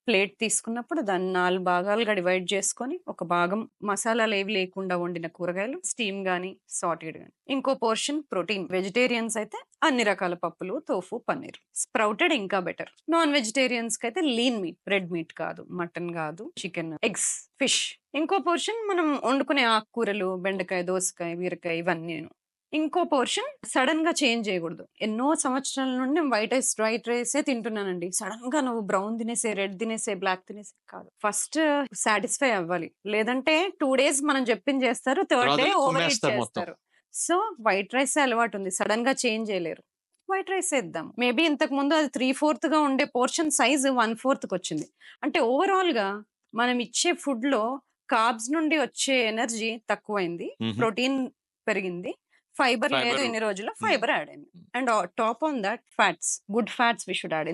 Plate తీసుకున్నప్పుడు దాన్ని 4 భాగాలుగా డివైడ్ చేసుకొని, ఒక భాగం మసాలాలేవి లేకుండా వండిన కూరగాయలు, స్టీమ్ గాని, సాటెడ్ గాని. ఇంకో పోర్షన్ ప్రోటీన్. వెజిటేరియన్స్ అయితే అన్ని రకాల పప్పులు, తోఫు, పన్నీర్. స్ప్రౌటెడ్ ఇంకా బెటర్. నాన్ వెజిటేరియన్స్‌కైతే లీన్ మీట్, రెడ్ మీట్ కాదు, మటన్ కాదు, చికెన్, ఎగ్స్, ఫిష్. ఇంకో పోర్షన్ మనం వండుకునే ఆకుకూరలు, బెండకాయ, దోసకాయ, బీరకాయ ఇవన్నీను. ఇంకో పోర్షన్ సడెన్‌గా చేంజ్ చేయకూడదు. ఎన్నో సంవత్సరాల నుండి నేను వైట్ రైసే తింటున్నానండి. సడెన్‌గా నువ్వు బ్రౌన్ తినేసేయి, రెడ్ తినేసేయి, బ్లాక్ తినేసేయి కాదు. ఫస్ట్ సాటిస్ఫై అవ్వాలి. లేదంటే 2 డేస్ మనం చెప్పింది చేస్తారు. థర్డ్ డే తర్వాతెళ్లి ఓవర్ ఈట్ కుమ్మేస్తారు మొత్తం. చేస్తారు. సో, వైట్ రైసే అలవాటుంది. సడెన్‌గా చేంజ్ చేయలేరు. వైట్ రైసే ఇద్దాం. మేబీ ఇంతకుముందు అది 3/4గా ఉండే పోర్షన్ సైజ్ 1/4కొచ్చింది. అంటే ఓవరాల్‌గా మనం ఇచ్చే ఫుడ్‌లో కార్బ్స్ నుండి వచ్చే ఎనర్జీ తక్కువైంది. హుహు. ప్రోటీన్ పెరిగింది. ఫైబర్ లేదు ఫైబరు. ఇన్ని రోజుల్లో. హ్మ్. ఫైబర్ యాడ్ అయింది. And top on that fats. Good fats we should add.